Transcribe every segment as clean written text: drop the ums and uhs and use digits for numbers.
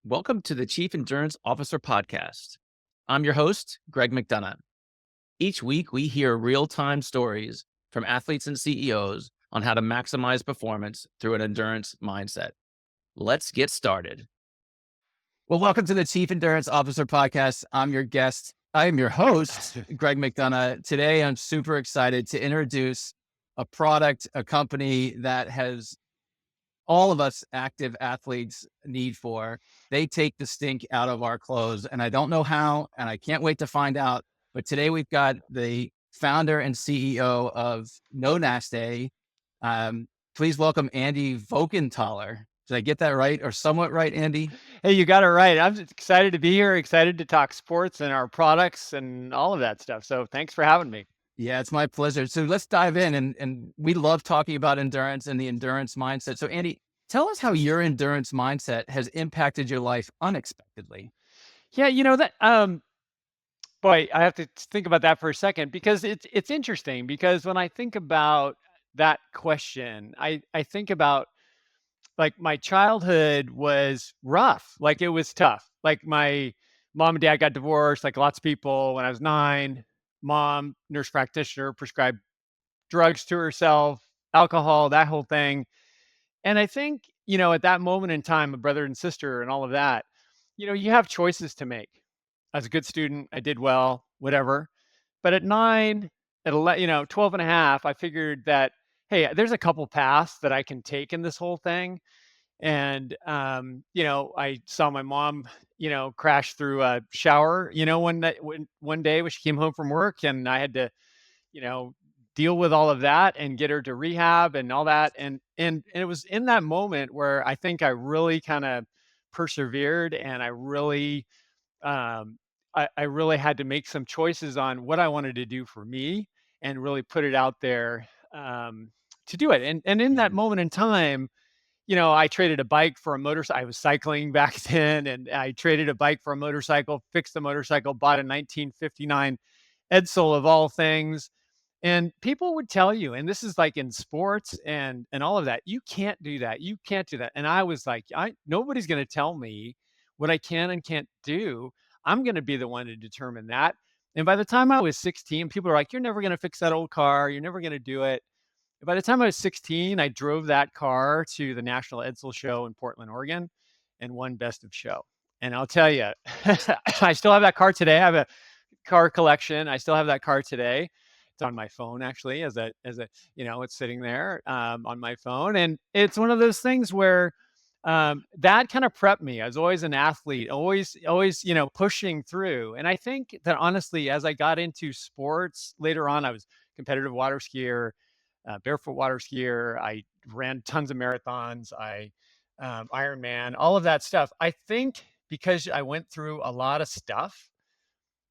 Welcome to the Chief Endurance Officer Podcast. I'm your host, Greg McDonough. Each week, we hear real time stories from athletes and CEOs on how to maximize performance through an endurance mindset. Let's get started. Well, welcome to the Chief Endurance Officer Podcast. I'm your guest. I am your host, Greg McDonough. Today, I'm super excited to introduce a product, a company that has all of us active athletes need for. They take the stink out of our clothes, and I don't know how, and I can't wait to find out. But today we've got the founder and CEO of Nonaste. Please welcome Andy Voggenthaler. Did I get that right or somewhat right, Andy? Hey, you got it right. I'm just excited to be here, excited to talk sports and our products and all of that stuff. So thanks for having me. Yeah, it's my pleasure. So let's dive in, and we love talking about endurance and the endurance mindset. So Andy, tell us how your endurance mindset has impacted your life unexpectedly. Yeah, boy, I have to think about that for a second because it's interesting because when I think about that question, I think about like my childhood was rough, like it was tough. Like my mom and dad got divorced, like lots of people when I was 9. Mom, nurse practitioner, prescribed drugs to herself, alcohol, that whole thing. And I think, at that moment in time, a brother and sister and all of that, you have choices to make. As a good student, I did well, whatever. But at 9, at 11, 12 and a half, I figured that, hey, there's a couple paths that I can take in this whole thing. And, I saw my mom, crash through a shower, one day when she came home from work and I had to you know, deal with all of that and get her to rehab and all that. And it was in that moment where I think I really kind of persevered and um, I really had to make some choices on what I wanted to do for me and really put it out there to do it. And in that Mhm. moment in time, I traded a bike for a motorcycle. I was cycling back then, and I traded a bike for a motorcycle, fixed the motorcycle, bought a 1959 Edsel of all things. And people would tell you, and this is like in sports and all of that, you can't do that. You can't do that. And I was like, nobody's going to tell me what I can and can't do. I'm going to be the one to determine that. And by the time I was 16, people were like, you're never going to fix that old car. You're never going to do it. By the time I was 16, I drove that car to the National Edsel Show in Portland, Oregon, and won Best of Show. And I'll tell you, I still have that car today. I have a car collection. I still have that car today. It's on my phone actually, it's sitting there on my phone, and it's one of those things where that kind of prepped me. I was always an athlete, always, pushing through. And I think that honestly, as I got into sports later on, I was competitive water skier, barefoot water skier. I ran tons of marathons. I Ironman, all of that stuff. I think because I went through a lot of stuff,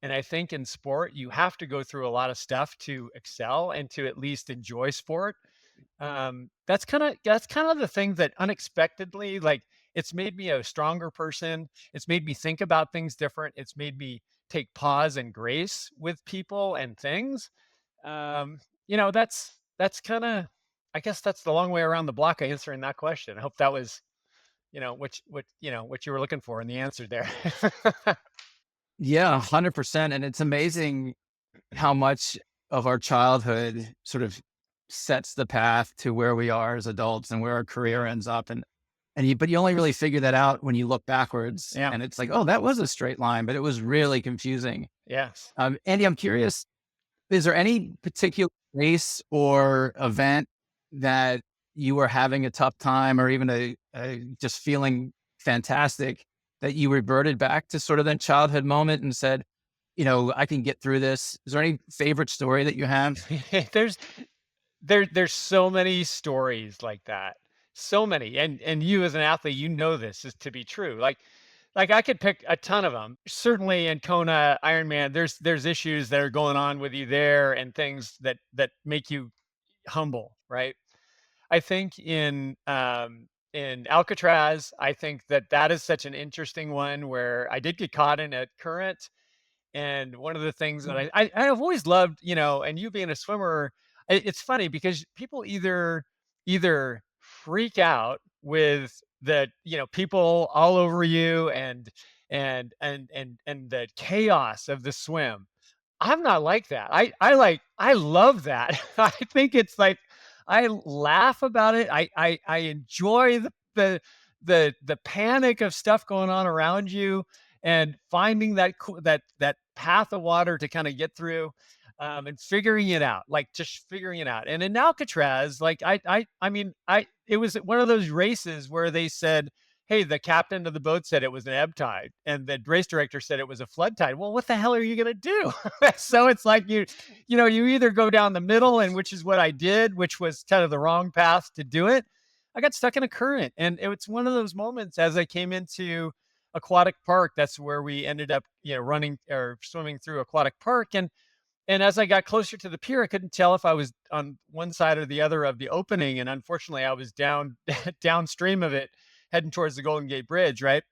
and I think in sport, you have to go through a lot of stuff to excel and to at least enjoy sport. That's kind of the thing that unexpectedly, like, it's made me a stronger person. It's made me think about things different. It's made me take pause and grace with people and things. That's kind of, I guess that's the long way around the block answering that question. I hope that was, what you were looking for in the answer there. Yeah, 100%. And it's amazing how much of our childhood sort of sets the path to where we are as adults and where our career ends up. But you only really figure that out when you look backwards Yeah. and it's like, oh, that was a straight line, but it was really confusing. Yes. Andy, I'm curious, is there any particular race or event that you were having a tough time or even just feeling fantastic that you reverted back to sort of that childhood moment and said, I can get through this? Is there any favorite story that you have? there's there's so many stories like that. So many. And you as an athlete, this is to be true. Like I could pick a ton of them. Certainly in Kona Ironman, there's issues that are going on with you there and things that make you humble, right? I think in Alcatraz, I think that is such an interesting one where I did get caught in a current. And one of the things that I've always loved, and you being a swimmer, it's funny because people either freak out with people all over you, and the chaos of the swim. I'm not like that. I love that. I think it's like I laugh about it. I enjoy the panic of stuff going on around you, and finding that path of water to kind of get through, and figuring it out, like just figuring it out. And in Alcatraz, like I mean, I it was one of those races where they said, hey, the captain of the boat said it was an ebb tide, and the race director said it was a flood tide. Well, what the hell are you going to do? So it's like you either go down the middle, and which is what I did, which was kind of the wrong path to do it. I got stuck in a current, and it's one of those moments as I came into aquatic park. That's where we ended up, running or swimming through aquatic park, and as I got closer to the pier, I couldn't tell if I was on one side or the other of the opening, and unfortunately, I was down downstream of it, heading towards the Golden Gate Bridge, right?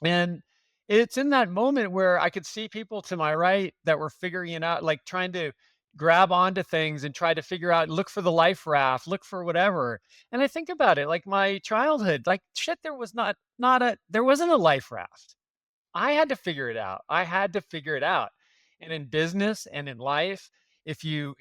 And it's in that moment where I could see people to my right that were figuring it out, like trying to grab onto things and try to figure out, look for the life raft, look for whatever. And I think about it, like my childhood, like shit, there wasn't a life raft. I had to figure it out. I had to figure it out. And in business and in life, if you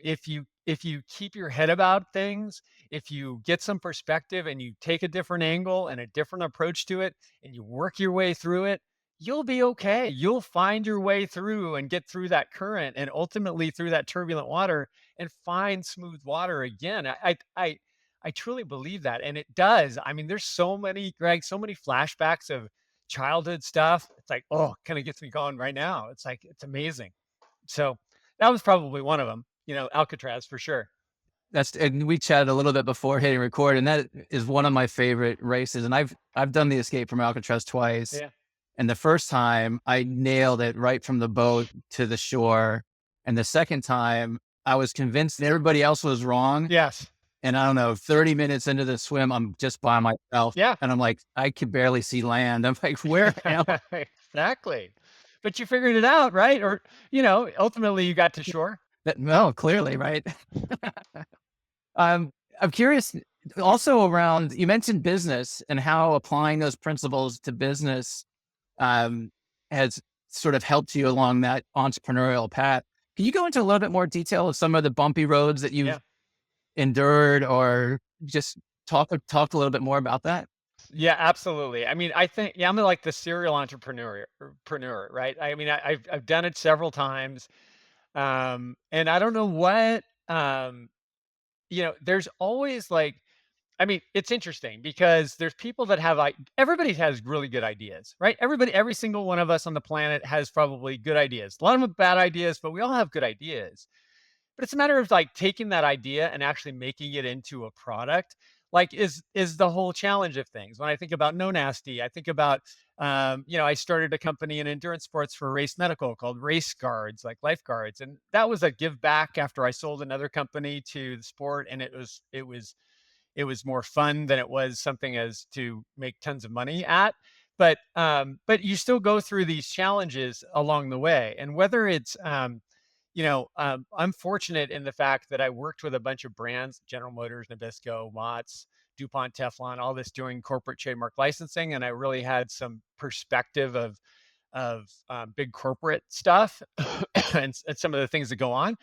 keep your head about things, if you get some perspective and you take a different angle and a different approach to it, and you work your way through it, you'll be okay. You'll find your way through and get through that current, and ultimately through that turbulent water, and find smooth water again. I truly believe that. And it does. I mean, there's so many, Greg, so many flashbacks of childhood stuff. It's like, oh, kind of gets me going right now. It's like, it's amazing. So that was probably one of them, Alcatraz for sure. And we chatted a little bit before hitting record, and that is one of my favorite races. And I've done the escape from Alcatraz twice. Yeah. And the first time I nailed it right from the boat to the shore. And the second time I was convinced that everybody else was wrong. Yes. And I don't know, 30 minutes into the swim, I'm just by myself. Yeah. And I'm like, I could barely see land. I'm like, where am I? Exactly. But you figured it out, right? Or, ultimately you got to shore. No, clearly, right? Um, I'm curious also around, you mentioned business and how applying those principles to business um, has sort of helped you along that entrepreneurial path. Can you go into a little bit more detail of some of the bumpy roads that you've Yeah. endured, or just talked a little bit more about that? Yeah, absolutely. I mean, I think, yeah, I'm like the serial right? I mean, I've done it several times. And I don't know what, there's always like, I mean, it's interesting because there's people that have like, everybody has really good ideas, right? Every single one of us on the planet has probably good ideas. A lot of them bad ideas, but we all have good ideas. But it's a matter of like taking that idea and actually making it into a product. Like is the whole challenge of things. When I think about Nonaste, I think about I started a company in endurance sports for race medical called Race Guards, like lifeguards, and that was a give back after I sold another company to the sport, and it was more fun than it was something as to make tons of money at. But you still go through these challenges along the way, and whether it's I'm fortunate in the fact that I worked with a bunch of brands: General Motors, Nabisco, Mott's, DuPont, Teflon, all this doing corporate trademark licensing, and I really had some perspective of big corporate stuff and some of the things that go on.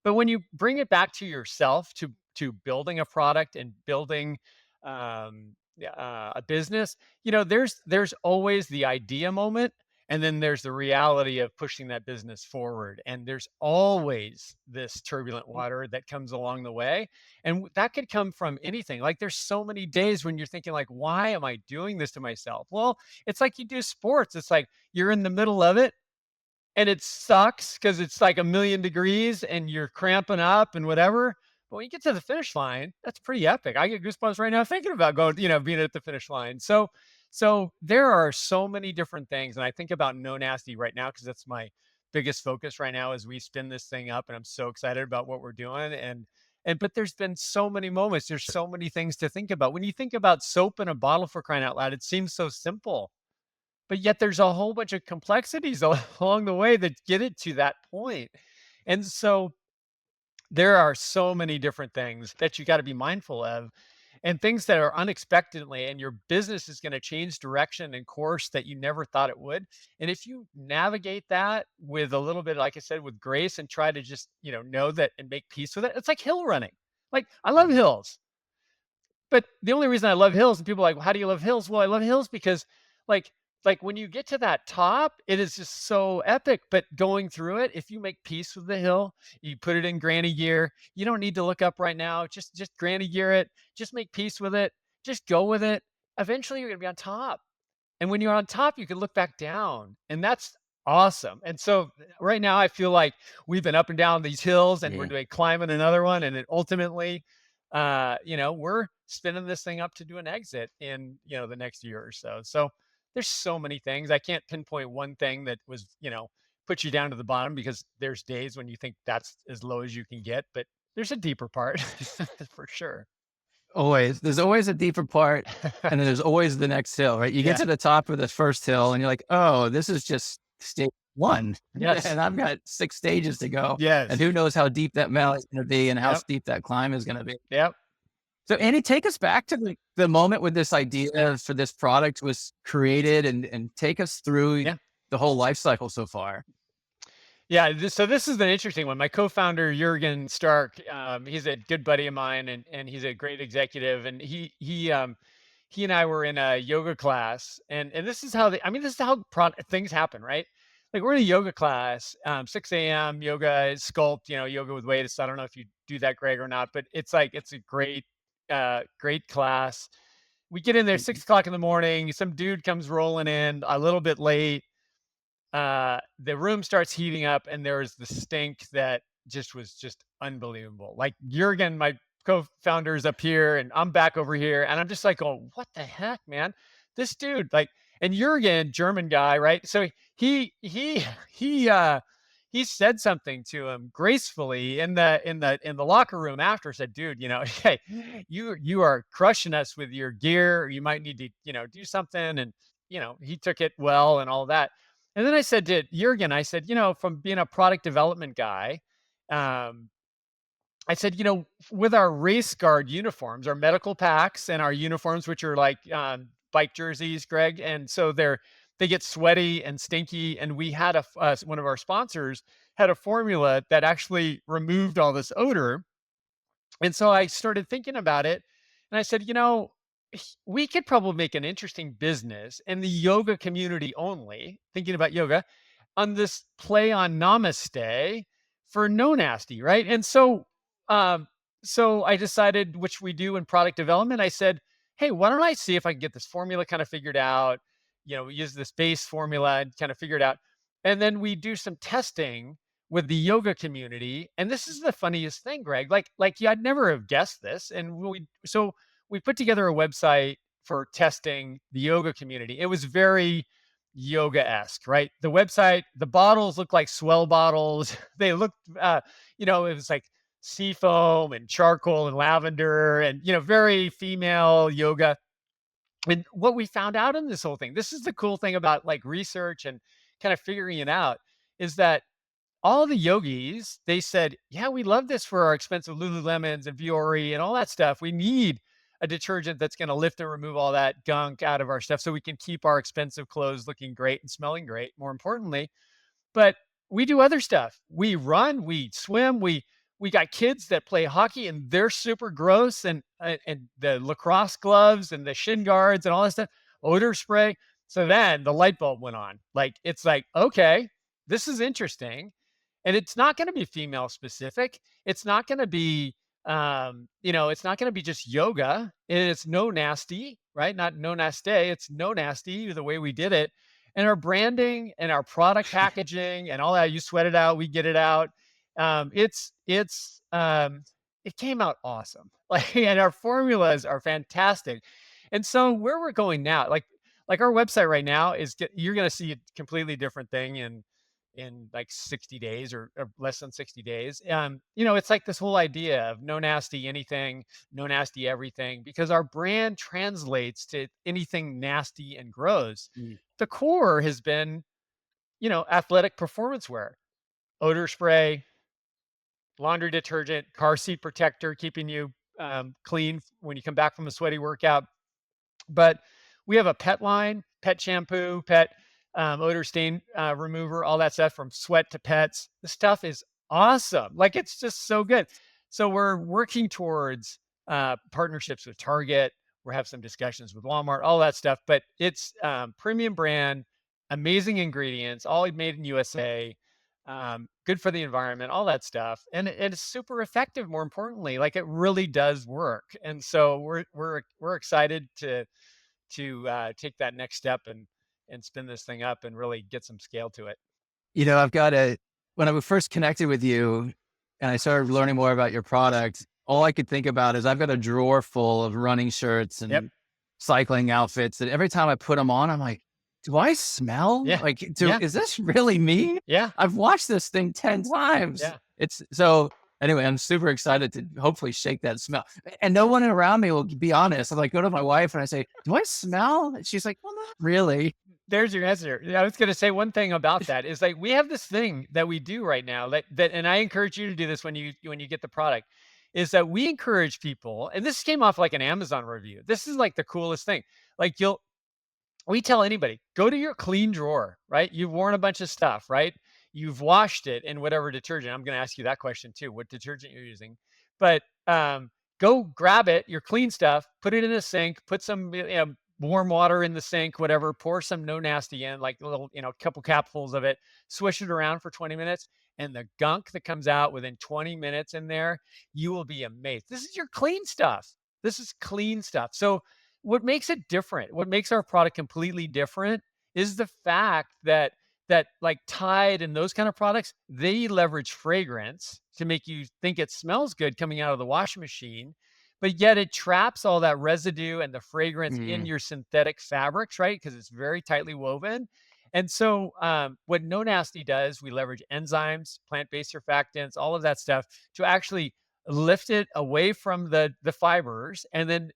But when you bring it back to yourself, to building a product and building a business, there's always the idea moment, and then there's the reality of pushing that business forward. And there's always this turbulent water that comes along the way, and that could come from anything. Like there's so many days when you're thinking like, why am I doing this to myself? Well, it's like you do sports. It's like you're in the middle of it, and it sucks because it's like a million degrees and you're cramping up and whatever. But when you get to the finish line, that's pretty epic. I get goosebumps right now thinking about going, being at the finish line. So there are so many different things. And I think about No Nasty right now because that's my biggest focus right now as we spin this thing up. And I'm so excited about what we're doing. But there's been so many moments. There's so many things to think about. When you think about soap in a bottle, for crying out loud, it seems so simple, but yet there's a whole bunch of complexities along the way that get it to that point. And so there are so many different things that you got to be mindful of. and things that are unexpectedly, and your business is going to change direction and course that you never thought it would. And if you navigate that with a little bit, like I said, with grace, and try to just, know that and make peace with it, it's like hill running. Like, I love Mm. hills, but the only reason I love hills, and people are like, "Well, how do you love hills?" Well, I love hills because, like when you get to that top, it is just so epic. But going through it, if you make peace with the hill, you put it in granny gear. You don't need to look up right now. Just granny gear it. Just make peace with it. Just go with it. Eventually, you're gonna be on top. And when you're on top, you can look back down, and that's awesome. And so right now, I feel like we've been up and down these hills, and we're Yeah. doing climbing another one, and it ultimately, we're spinning this thing up to do an exit in, the next year or so. So there's so many things. I can't pinpoint one thing that was, put you down to the bottom, because there's days when you think that's as low as you can get, but there's a deeper part for sure. Always. There's always a deeper part, and then there's always the next hill, right? You get Yeah. to the top of the first hill and you're like, "Oh, this is just stage 1, Yes. and I've got 6 stages to go, and Yes. who knows how deep that valley is gonna be and how Yep. steep that climb is gonna be." Yep. So, Andy, take us back to the moment when this idea for this product was created, and take us through Yeah. the whole life cycle so far. Yeah, so this is an interesting one. My co-founder Jurgen Stark, he's a good buddy of mine, and he's a great executive. And he and I were in a yoga class, and this is how this is how things happen, right? Like, we're in a yoga class, 6 a.m. yoga, sculpt, yoga with weights. I don't know if you do that, Greg, or not, but it's a great class. We get in there 6 o'clock in the morning. Some dude comes rolling in a little bit late. The room starts heating up, and there's the stink that was just unbelievable. Like, Jurgen, my co-founder, is up here, and I'm back over here, and I'm just like, "Oh, what the heck, man? This dude!" Like, and Jurgen, German guy, right? So he he said something to him gracefully in the locker room after. Said, "Dude, hey, you are crushing us with your gear. You might need to, do something." And he took it well and all that. And then I said to Jurgen, I said, from being a product development guy, um, I said, with our race guard uniforms, our medical packs and our uniforms, which are like bike jerseys, Greg, and so they get sweaty and stinky. And we had one of our sponsors had a formula that actually removed all this odor. And so I started thinking about it, and I said, we could probably make an interesting business in the yoga community only, thinking about yoga, on this play on Namaste for Nonaste, right? And um, so I decided, which we do in product development. I said, "Hey, why don't I see if I can get this formula kind of figured out? We use this base formula and kind of figure it out, and then we do some testing with the yoga community." And this is the funniest thing, Greg. Yeah, I'd never have guessed this. And we put together a website for testing the yoga community. It was very yoga-esque, right? The website, the bottles look like swell bottles. They looked, it was like seafoam and charcoal and lavender, and very female yoga. And what we found out in this whole thing, this is the cool thing about like research and kind of figuring it out, is that all the yogis, they said, "Yeah, we love this for our expensive Lululemons and Viore and all that stuff. We need a detergent that's going to lift and remove all that gunk out of our stuff so we can keep our expensive clothes looking great and smelling great, more importantly." But we do other stuff. We run, we swim, we got kids that play hockey, and they're super gross, and the lacrosse gloves and the shin guards and all that stuff, odor spray. So then the light bulb went on. Like, it's like, okay, this is interesting. And it's not going to be female specific. It's not going to be it's not going to be just yoga. And it's no nasty, right? Not no nasty. It's no nasty, the way we did it. And our branding and our product packaging and all that, you sweat it out, we get it out. It came out awesome. Like, and our formulas are fantastic. And so where we're going now, like our website right now you're going to see a completely different thing in like 60 days, or less than 60 days. It's like this whole idea of no nasty anything, no nasty everything, because our brand translates to anything nasty and gross. Mm. The core has been, athletic performance wear, odor spray, laundry detergent, car seat protector, keeping you clean when you come back from a sweaty workout. But we have a pet line, pet shampoo, pet odor stain remover, all that stuff from sweat to pets. The stuff is awesome. Like it's just so good. So we're working towards partnerships with Target. We're have some discussions with Walmart, all that stuff. But it's premium brand, amazing ingredients, all made in USA. Good for the environment, all that stuff, and it's super effective. More importantly, like it really does work, and so we're excited to take that next step and spin this thing up and really get some scale to it. I've got when I first connected with you and I started learning more about your product, all I could think about is I've got a drawer full of running shirts Yep. and cycling outfits. And every time I put them on, I'm like, do I smell? Yeah. Like, Yeah. is this really me? Yeah. I've watched this thing 10 times. Yeah. It's so anyway, I'm super excited to hopefully shake that smell. And no one around me will be honest. I like go to my wife and I say, do I smell? And she's like, well, not really. There's your answer. Yeah, I was going to say one thing about that is like we have this thing that we do right now that and I encourage you to do this when you get the product is that we encourage people, and this came off like an Amazon review. This is like the coolest thing. Like we tell anybody, go to your clean drawer, right? You've worn a bunch of stuff, right? You've washed it in whatever detergent. I'm going to ask you that question too, what detergent you're using. But go grab it, your clean stuff, put it in a sink, put some warm water in the sink, whatever, pour some Nonaste in, like a little, couple capfuls of it, swish it around for 20 minutes. And the gunk that comes out within 20 minutes in there, you will be amazed. This is your clean stuff. This is clean stuff. So what makes it different, what makes our product completely different is the fact that like Tide and those kind of products, they leverage fragrance to make you think it smells good coming out of the washing machine, but yet it traps all that residue and the fragrance in Mm, your synthetic fabrics, right? Because it's very tightly woven. And so, what No Nasty does, we leverage enzymes, plant-based surfactants, all of that stuff to actually lift it away from the fibers, and then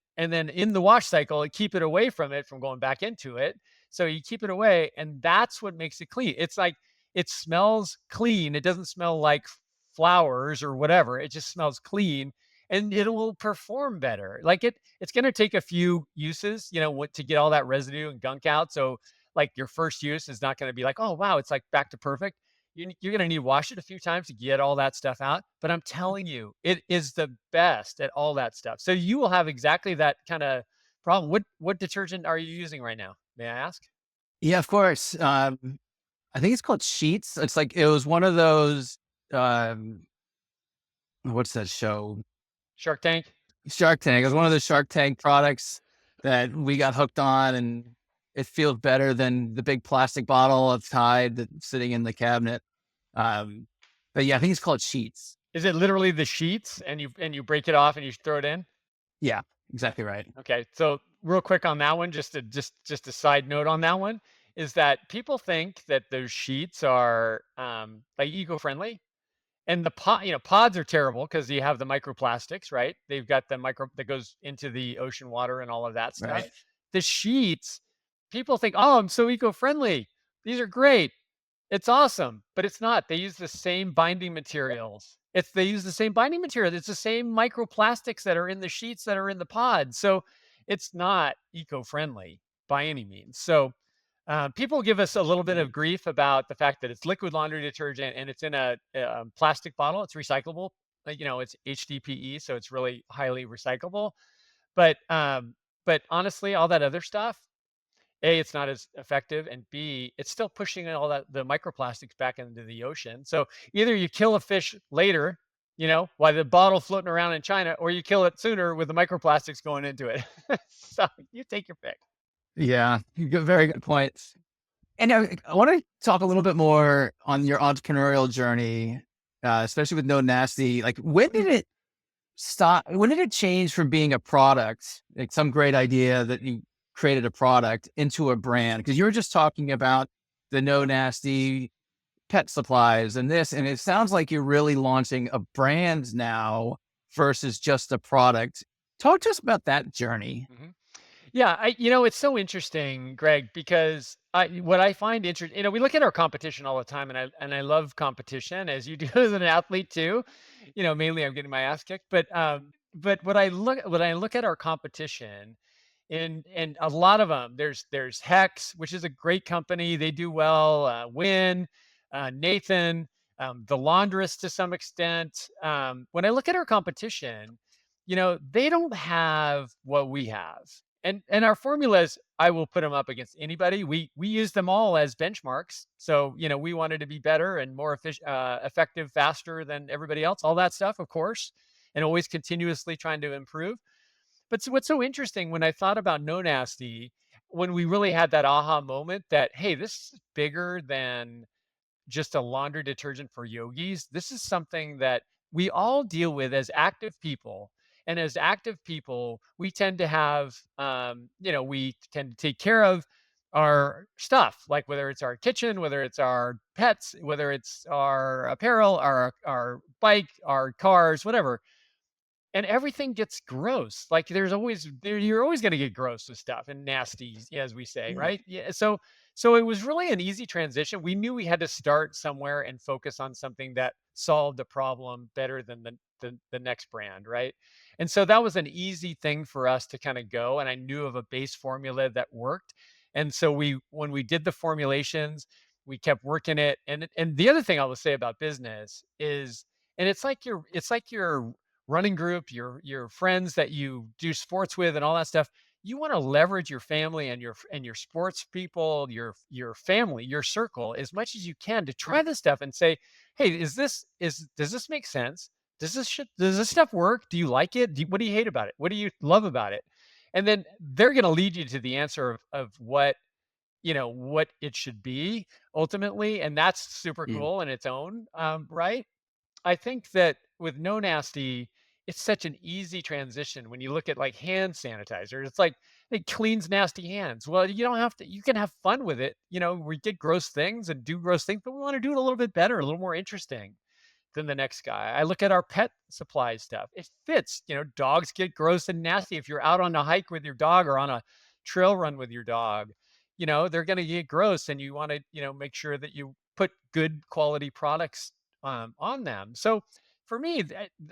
in the wash cycle, keep it away from it from going back into it. So you keep it away, and that's what makes it clean. It's like it smells clean. It doesn't smell like flowers or whatever. It just smells clean, and it will perform better. Like it's going to take a few uses, to get all that residue and gunk out. So like your first use is not going to be like, oh wow, it's like back to perfect. You're going to need to wash it a few times to get all that stuff out. But I'm telling you, it is the best at all that stuff. So you will have exactly that kind of problem. What detergent are you using right now? May I ask? yeah, of course. I think it's called Sheets. It's like it was one of those um what's that show? Shark Tank? Shark Tank. It was one of the Shark Tank products that we got hooked on, and it feels better than the big plastic bottle of Tide that's sitting in the cabinet. Um, but yeah, I think it's called Sheets. Is it literally the sheets and you break it off and you throw it in? Yeah, exactly right. Okay. So real quick on that one, just a side note on that one is that people think that those sheets are like eco-friendly. And pods are terrible because you have the microplastics, right? They've got the micro that goes into the ocean water and all of that stuff. Right. The sheets, people think, oh, I'm so eco-friendly. These are great. It's awesome, but it's not. They use the same binding materials. They use the same binding material. It's the same microplastics that are in the sheets that are in the pods. So it's not eco-friendly by any means. So people give us a little bit of grief about the fact that it's liquid laundry detergent and it's in a plastic bottle. It's recyclable. It's HDPE, so it's really highly recyclable. But honestly, all that other stuff, A, it's not as effective, and B, it's still pushing all that the microplastics back into the ocean. So either you kill a fish later, while the bottle floating around in China, or you kill it sooner with the microplastics going into it. So you take your pick. Yeah, very good point. And I want to talk a little bit more on your entrepreneurial journey, especially with No Nasty. Like, when did it stop? When did it change from being a product, like some great idea that you created a product, into a brand? Because you were just talking about the No Nasty pet supplies and this, and it sounds like you're really launching a brand now versus just a product. Talk to us about that journey. Mhm. Yeah, it's so interesting, Greg, because what I find interesting, we look at our competition all the time, and I love competition as you do as an athlete too. Mainly I'm getting my ass kicked, but but when I look at our competition, and a lot of them, there's Hex, which is a great company. They do well. Win, Nathan, the Laundress to some extent. When I look at our competition, they don't have what we have, and our formulas. I will put them up against anybody. We use them all as benchmarks. So we wanted to be better and more efficient, effective, faster than everybody else. All that stuff, of course, and always continuously trying to improve. But what's so interesting when I thought about No Nasty, when we really had that aha moment that, hey, this is bigger than just a laundry detergent for yogis. This is something that we all deal with as active people. And as active people, we tend to have, we tend to take care of our stuff, like whether it's our kitchen, whether it's our pets, whether it's our apparel, our bike, our cars, whatever, and everything gets gross. Like you're always going to get gross with stuff and nasty, as we say, Mm, right? Yeah. So it was really an easy transition. We knew we had to start somewhere and focus on something that solved the problem better than the next brand, right? And so that was an easy thing for us to kind of go. And I knew of a base formula that worked. And so when we did the formulations, we kept working it. And the other thing I will say about business is, and it's like your running group, your friends that you do sports with and all that stuff. You want to leverage your family and your sports people, your family, your circle as much as you can to try this stuff and say, "Hey, does this make sense? Does this stuff work? Do you like it? What do you hate about it? What do you love about it?" And then they're going to lead you to the answer of what it should be ultimately, and that's super mm, cool in its own right. I think that with No Nasty, it's such an easy transition when you look at like hand sanitizer. It's like it cleans nasty hands. Well, you don't have to, you can have fun with it. We get gross things and do gross things, but we want to do it a little bit better, a little more interesting than the next guy. I look at our pet supply stuff. It fits. Dogs get gross and nasty. If you're out on a hike with your dog or on a trail run with your dog, they're going to get gross, and you want to, make sure that you put good quality products on them. So for me,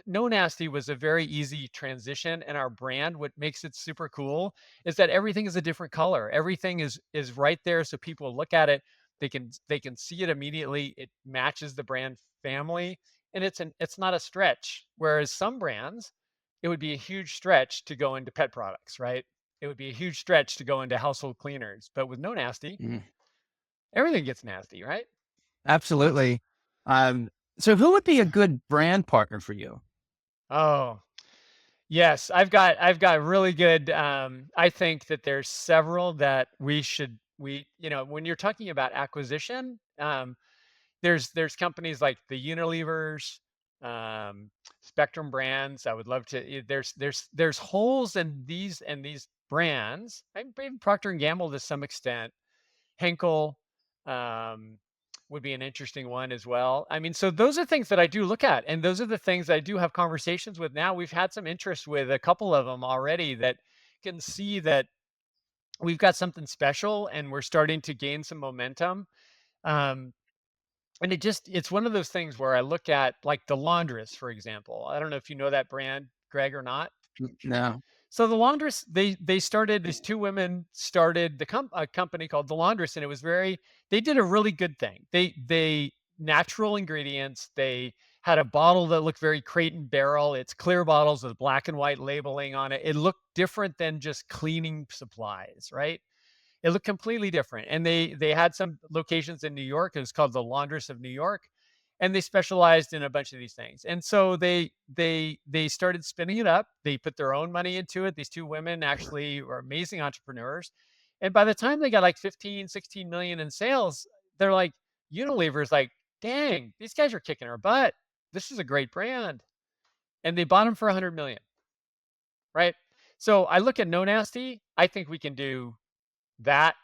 No Nasty was a very easy transition, and our brand, what makes it super cool is that everything is a different color. Everything is right there, so people look at it, they can see it immediately. It matches the brand family, and it's not a stretch. Whereas some brands, it would be a huge stretch to go into pet products, right? It would be a huge stretch to go into household cleaners. But with No Nasty, mm. everything gets nasty, right? Absolutely. Um, so who would be a good brand partner for you? Oh, yes, I've got really good. I think that there's several that when you're talking about acquisition, there's companies like the Unilevers, Spectrum Brands. I would love to. There's holes in these brands. Maybe Procter and Gamble to some extent. Henkel um, would be an interesting one as well. I mean, so those are things that I do look at, and those are the things I do have conversations with now. We've had some interest with a couple of them already that can see that we've got something special, and we're starting to gain some momentum. Um, and it's one of those things where I look at like the Laundress, for example. I don't know if you know that brand, Greg, or not. No. So the Laundress, they started, these two women started a company called the Laundress, and they did a really good thing. They natural ingredients. They had a bottle that looked very Crate and Barrel. It's clear bottles with black and white labeling on it. It looked different than just cleaning supplies, right? It looked completely different. And they had some locations in New York. It was called the Laundress of New York, and they specialized in a bunch of these things. And so they started spinning it up. They put their own money into it. These two women actually were amazing entrepreneurs. And by the time they got like 15, 16 million in sales, they're like, Unilever's like, dang, these guys are kicking our butt. This is a great brand. And they bought them for 100 million, right? So I look at No Nasty. I think we can do that,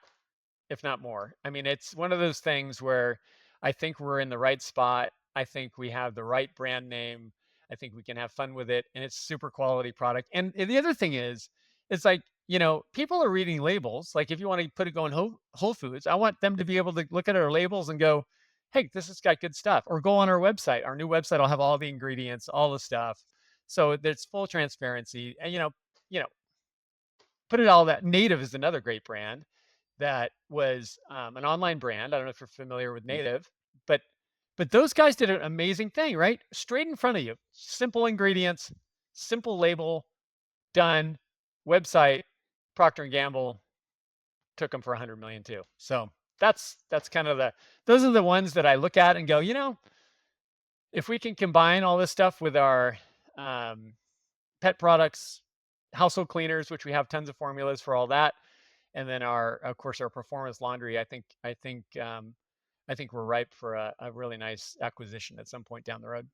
if not more. I mean, it's one of those things where I think we're in the right spot. I think we have the right brand name. I think we can have fun with it, and it's super quality product. And the other thing is, it's like, people are reading labels. Like if you want to put it going Whole Foods, I want them to be able to look at our labels and go, "Hey, this has got good stuff." Or go on our website. Our new website will have all the ingredients, all the stuff. So there's full transparency. And put it all that Native is another great brand that was an online brand. I don't know if you're familiar with Native, but those guys did an amazing thing, right? Straight in front of you, simple ingredients, simple label, done. Website, Procter and Gamble took them for 100 million too. So that's kind of those are the ones that I look at and go, if we can combine all this stuff with our um, pet products, household cleaners, which we have tons of formulas for all that, and then of course, our performance laundry. I think we're ripe for a really nice acquisition at some point down the road.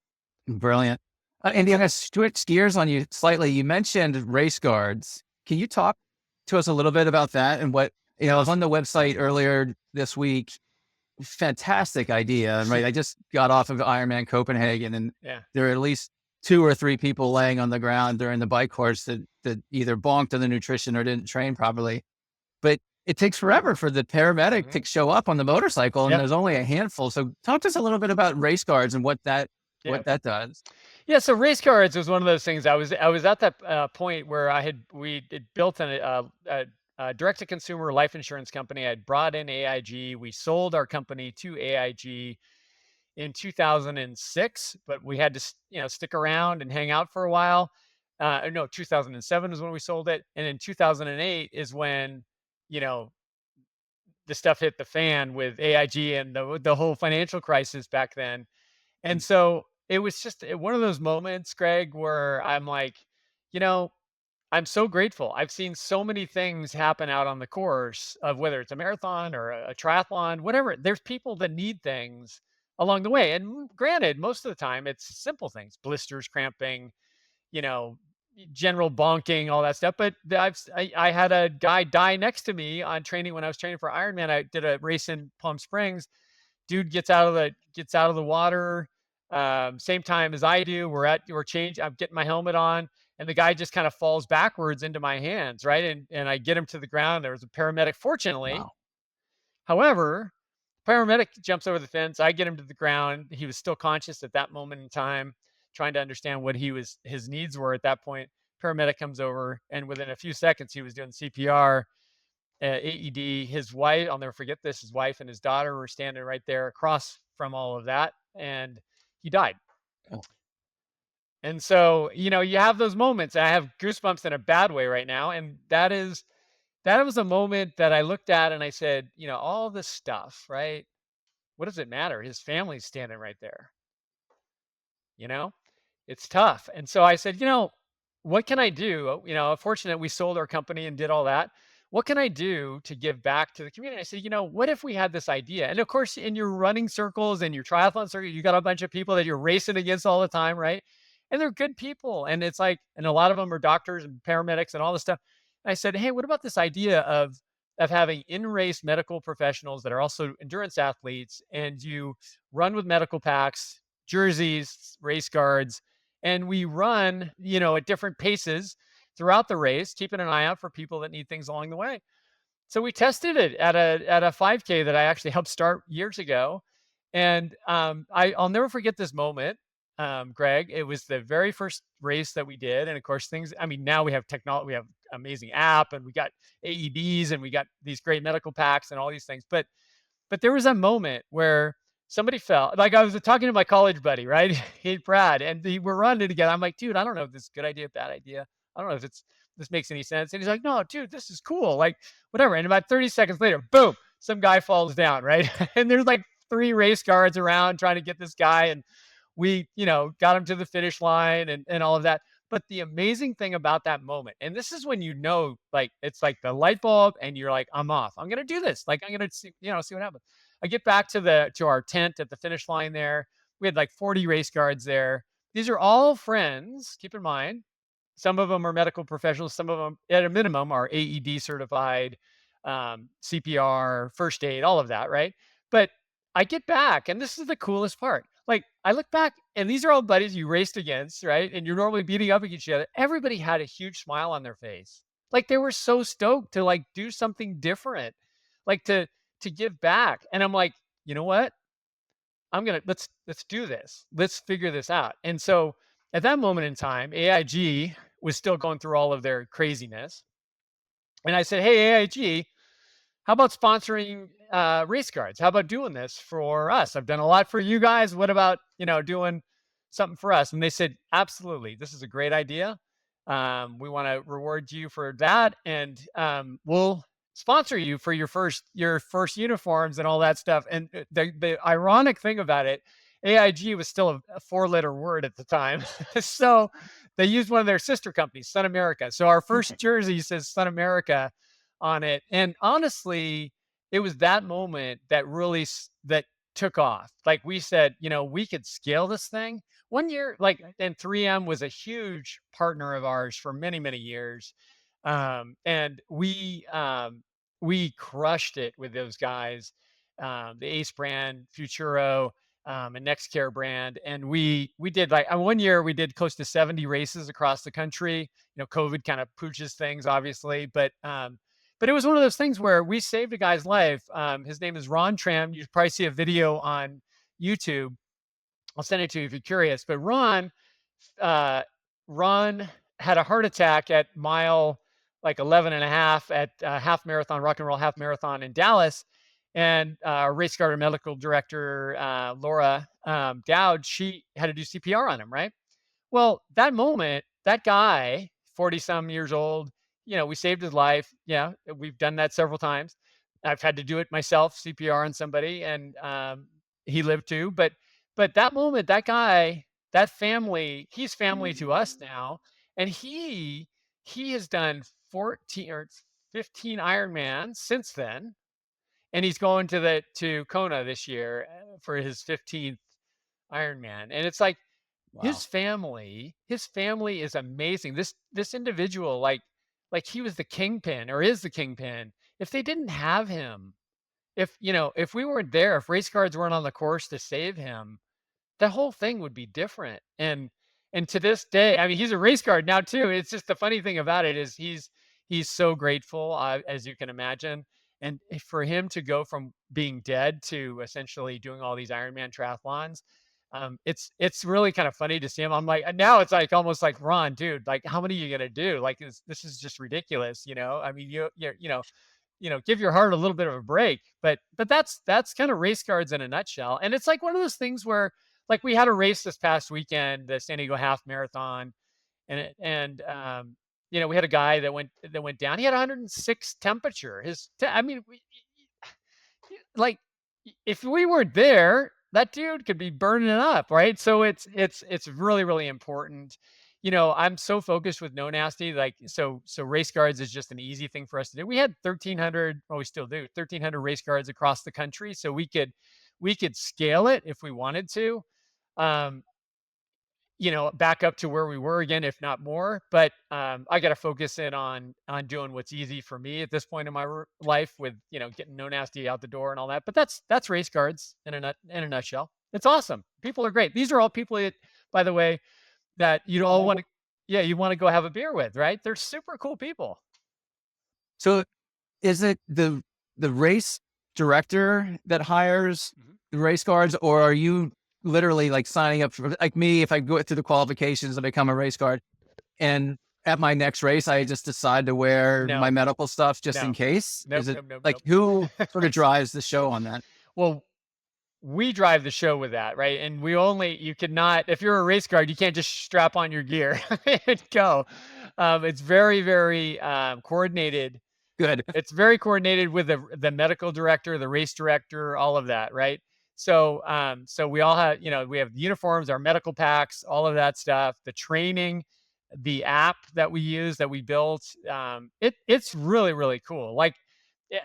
Brilliant. And I'm going to switch gears on you slightly. You mentioned race guards. Can you talk to us a little bit about that and what, I was on the website earlier this week. Fantastic idea. Right. I just got off of Ironman Copenhagen, and Yeah. there are at least 2 or 3 people laying on the ground during the bike course that either bonked on the nutrition or didn't train properly. But it takes forever for the paramedic to show up on the motorcycle, and Yep. there's only a handful. So talk to us a little bit about race guards and what that does. Yeah, so race cards was one of those things. I was at that point where we had built a direct to consumer life insurance company. I'd brought in AIG. We sold our company to AIG in 2006, but we had to stick around and hang out for a while. No, 2007 is when we sold it, and in 2008 is when you know the stuff hit the fan with AIG and the whole financial crisis back then. And so it was just one of those moments, Greg, where I'm like, you know, I'm so grateful. I've seen so many things happen out on the course of whether it's a marathon or a triathlon, whatever. There's people that need things along the way. And granted, most of the time it's simple things, blisters, cramping, you know, general bonking, all that stuff. But I had a guy die next to me on training when I was training for Ironman. I did a race in Palm Springs. Dude gets out of the water same time as I do. We're changed. I'm getting my helmet on, and the guy just kind of falls backwards into my hands, right? And I get him to the ground. There was a paramedic, fortunately. Wow. However, paramedic jumps over the fence. I get him to the ground. He was still conscious at that moment in time, trying to understand what his needs were at that point. Paramedic comes over, and within a few seconds, he was doing CPR, AED. His wife, I'll never forget this. His wife and his daughter were standing right there across from all of that, and he died. Oh. And so, you have those moments. I have goosebumps in a bad way right now, and that was a moment that I looked at and I said, all this stuff, right? What does it matter? His family's standing right there. You know, it's tough. And so I said, what can I do? Fortunate we sold our company and did all that. What can I do to give back to the community? I said, what if we had this idea? And of course, in your running circles and your triathlon circle, you got a bunch of people that you're racing against all the time, right? And they're good people. And it's like, and a lot of them are doctors and paramedics and all this stuff. And I said, hey, what about this idea of having in-race medical professionals that are also endurance athletes, and you run with medical packs, jerseys, race guards, and we run, at different paces throughout the race, keeping an eye out for people that need things along the way. So we tested it at a 5K that I actually helped start years ago, and I'll never forget this moment, Greg. It was the very first race that we did, and of course, things. I mean, now we have technology, we have amazing app, and we got AEDs, and we got these great medical packs, and all these things. But there was a moment where somebody fell. Like I was talking to my college buddy, right? Hey, Brad, and we're running together. I'm like, dude, I don't know if this is a good idea, bad idea. I don't know if this makes any sense. And he's like, no, dude, this is cool. Like, whatever. And about 30 seconds later, boom, some guy falls down, right? And there's like 3 race guards around trying to get this guy. And we, got him to the finish line and all of that. But the amazing thing about that moment, and this is when like it's like the light bulb, and you're like, I'm off. I'm gonna do this. Like I'm gonna see what happens. I get back to our tent at the finish line there. We had like 40 race guards there. These are all friends. Keep in mind, some of them are medical professionals. Some of them, at a minimum, are AED certified, CPR, first aid, all of that, right? But I get back, and this is the coolest part. Like I look back, and these are all buddies you raced against, right? And you're normally beating up against each other. Everybody had a huge smile on their face. Like they were so stoked to like do something different, like to give back. And I'm like, you know what? Let's do this. Let's figure this out. And so at that moment in time, AIG was still going through all of their craziness. And I said, "Hey, AIG, how about sponsoring race cards? How about doing this for us? I've done a lot for you guys. What about, doing something for us?" And they said, "Absolutely. This is a great idea. We want to reward you for that. And we'll sponsor you for your first uniforms and all that stuff." And the ironic thing about it, AIG was still a four-letter word at the time. So they used one of their sister companies, Sun America. So our first jersey says Sun America on it. And honestly, it was that moment that really that took off. Like we said, we could scale this thing. One year, like, and 3M was a huge partner of ours for many, many years. And we crushed it with those guys, the Ace brand, Futuro, and NextCare brand. And we did, like, one year we did close to 70 races across the country. COVID kind of pooches things, obviously, but it was one of those things where we saved a guy's life. His name is Ron Tram. You probably see a video on YouTube. I'll send it to you if you're curious. But uh, Ron had a heart attack at mile like 11 and a half at half marathon, rock and roll half marathon in Dallas. And our race car medical director, Laura Dowd, she had to do CPR on him, right? Well, that moment, that guy, 40 some years old, we saved his life. Yeah, we've done that several times. I've had to do it myself, CPR on somebody, and he lived too. But that moment, that guy, that family, he's family to us now, and he has done 14 or 15 Ironmans since then, and he's going to Kona this year for his 15th Ironman, and it's like Wow. his family is amazing. This individual, like he was the kingpin or is the kingpin. If they didn't have him, if we weren't there, if race cards weren't on the course to save him, the whole thing would be different. And to this day, I mean, he's a race card now too. It's just the funny thing about it is he's so grateful, as you can imagine. And for him to go from being dead to essentially doing all these Ironman triathlons, it's really kind of funny to see him. I'm like, now it's like almost like, Ron, dude, like, how many are you gonna do? Like, this is just ridiculous, I mean, give your heart a little bit of a break. But that's kind of race cards in a nutshell. And it's like one of those things where, like, we had a race this past weekend, the San Diego Half Marathon, and we had a guy that went down. He had 106 temperature. I mean, like, if we weren't there, that dude could be burning it up, right? So it's really, really important. I'm so focused with Nonaste, like, so race guards is just an easy thing for us to do. We had 1,300, well, we still do 1,300 race guards across the country, so we could scale it if we wanted to. Um, back up to where we were again, if not more. But I got to focus in on doing what's easy for me at this point in my life, with getting No Nasty out the door and all that. But that's race cards in a nutshell. It's awesome. People are great. These are all people that, by the way, that you all want to, yeah, you want to go have a beer with, right? They're super cool people. So is it the race director that hires Mhm. the race guards, or are you literally like signing up for, like me, if I go through the qualifications and become a race guard, and at my next race I just decide to wear my No, medical stuff just in no, case? nope, Is it nope, nope, like, nope. who sort of drives the show on that? Well, we drive the show with that, right? And you cannot, if you're a race guard, you can't just strap on your gear and go. It's very, very coordinated. Good. It's very coordinated with the medical director, the race director, all of that, right? So we all have, we have uniforms, our medical packs, all of that stuff, the training, the app that we use, that we built. It's really, really cool. Like,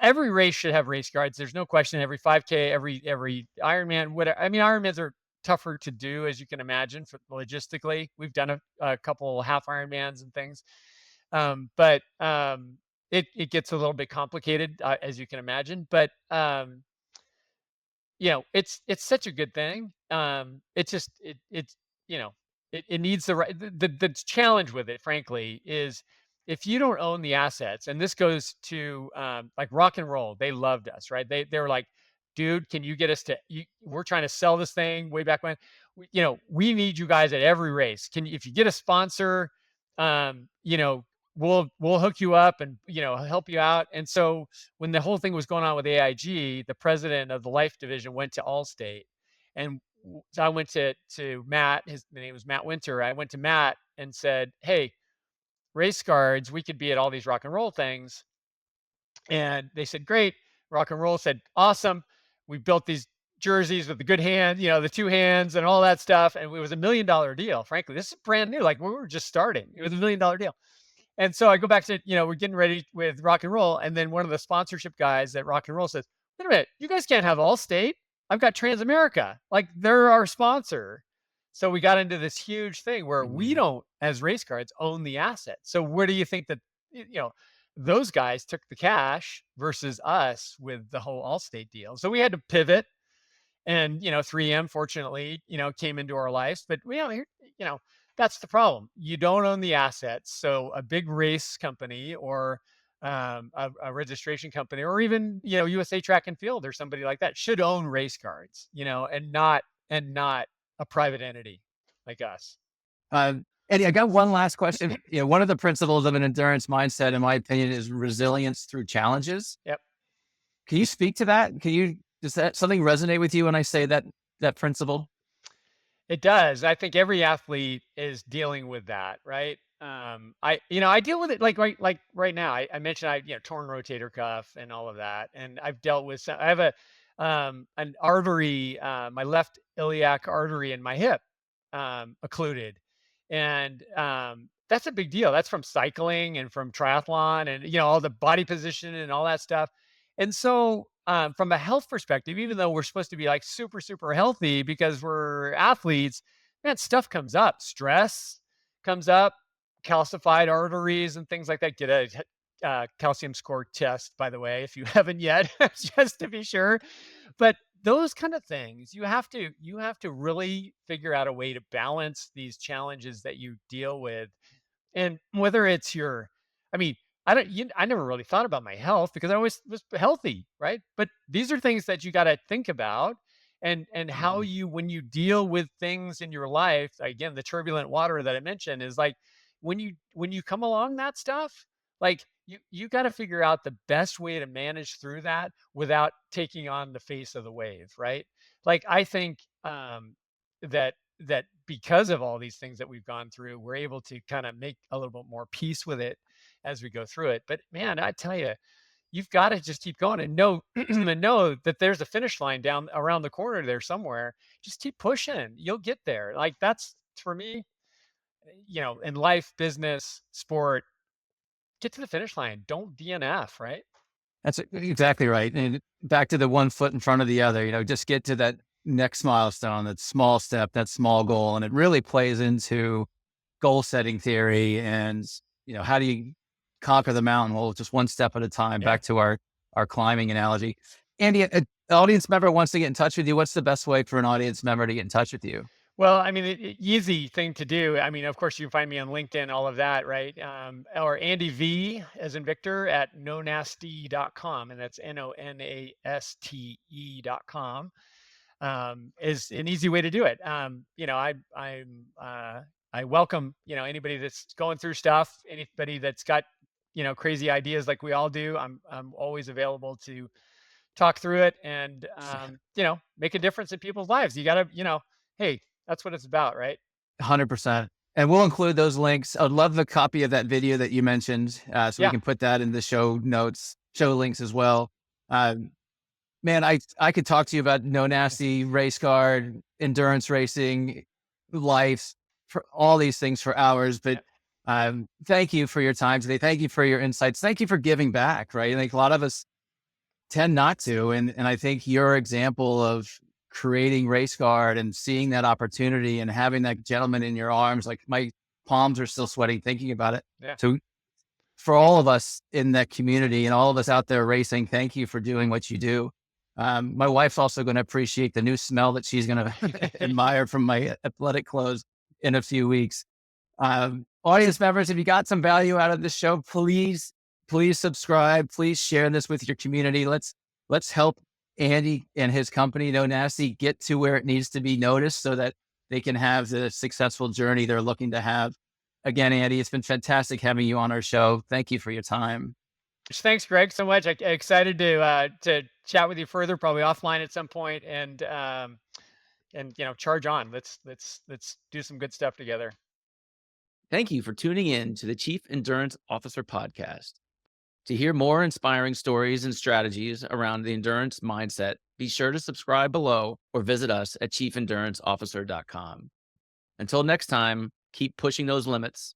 every race should have race guards. There's no question. Every 5K, every Ironman, whatever. I mean, Ironmans are tougher to do, as you can imagine, logistically. We've done a couple half Ironmans and things, but it gets a little bit complicated, as you can imagine. But it's such a good thing. It just it's it needs the right, the challenge with it, frankly, is if you don't own the assets. And this goes to like rock and roll. They loved us, right? They were like, dude, can you get us to? We're trying to sell this thing way back when. we need you guys at every race. If you get a sponsor, you know, we'll hook you up and, help you out. And so when the whole thing was going on with AIG, the president of the life division went to Allstate, and so I went to Matt. His name was Matt Winter. I went to Matt and said, "Hey, race guards, we could be at all these rock and roll things." And they said, "Great." Rock and roll said, "Awesome. We built these jerseys with the good hand, the two hands and all that stuff." And it was $1 million deal. Frankly, this is brand new. Like, we were just starting. It was $1 million deal. And so I go back to, we're getting ready with rock and roll. And then one of the sponsorship guys at rock and roll says, "Wait a minute, you guys can't have Allstate. I've got Transamerica. Like, they're our sponsor." So we got into this huge thing where we don't, as race cards, own the asset. So where do you think that, those guys took the cash versus us with the whole Allstate deal? So we had to pivot, and 3M fortunately, came into our lives. But that's the problem. You don't own the assets. So a big race company, or a registration company, or even USA Track and Field or somebody like that, should own race cards, and not a private entity like us. Eddie, I got one last question. One of the principles of an endurance mindset, in my opinion, is resilience through challenges. Yep. Can you speak to that? Does that something resonate with you when I say that principle? It does. I think every athlete is dealing with that, right? I deal with it like right now. I mentioned torn rotator cuff and all of that, and I've dealt with I have an artery, my left iliac artery in my hip, occluded, and that's a big deal. That's from cycling and from triathlon, and all the body position and all that stuff. And so, from a health perspective, even though we're supposed to be like super, super healthy because we're athletes, man, stuff comes up. Stress comes up, calcified arteries and things like that. Get a calcium score test, by the way, if you haven't yet, just to be sure. But those kind of things, you have to really figure out a way to balance these challenges that you deal with. And whether it's I mean, I never really thought about my health because I always was healthy, right? But these are things that you got to think about, and how when you deal with things in your life, again, the turbulent water that I mentioned is like, when you come along that stuff, like, you got to figure out the best way to manage through that without taking on the face of the wave, right? Like, I think, that because of all these things that we've gone through, we're able to kind of make a little bit more peace with it as we go through it. But man, I tell you, you've got to just keep going and know and know that there's a finish line down around the corner there somewhere. Just keep pushing. You'll get there. Like, that's for me, in life, business, sport, get to the finish line. Don't DNF, right? That's exactly right. And back to the one foot in front of the other, just get to that next milestone, that small step, that small goal. And it really plays into goal setting theory and, how do you conquer the mountain? Well, just one step at a time, Yeah. back to our climbing analogy. Andy, an audience member wants to get in touch with you. What's the best way for an audience member to get in touch with you? Well, I mean, easy thing to do. I mean, of course, you can find me on LinkedIn, all of that, right? Or Andy V, as in Victor, at nonaste.com, and that's Nonaste.com, is an easy way to do it. I welcome anybody that's going through stuff, anybody that's got crazy ideas like we all do. I'm always available to talk through it, and make a difference in people's lives. You gotta, hey, that's what it's about, right? 100%. And we'll include those links. I'd love the copy of that video that you mentioned, so we Yeah. can put that in the show notes, show links as well. Man, I could talk to you about Nonaste, race guard, endurance racing, life, for all these things for hours. But thank you for your time today. Thank you for your insights. Thank you for giving back, right? I think a lot of us tend not to. And I think your example of creating race guard and seeing that opportunity and having that gentleman in your arms, like my palms are still sweating thinking about it. Yeah. So for all of us in that community and all of us out there racing, thank you for doing what you do. My wife's also going to appreciate the new smell that she's going to admire from my athletic clothes in a few weeks. Audience members, if you got some value out of this show, please subscribe. Please share this with your community. Let's help Andy and his company, Nonaste, get to where it needs to be noticed so that they can have the successful journey they're looking to have. Again, Andy, it's been fantastic having you on our show. Thank you for your time. Thanks, Greg, so much. Excited to chat with you further, probably offline at some point, and charge on. Let's do some good stuff together. Thank you for tuning in to the Chief Endurance Officer podcast. To hear more inspiring stories and strategies around the endurance mindset, be sure to subscribe below or visit us at chiefenduranceofficer.com. Until next time, keep pushing those limits.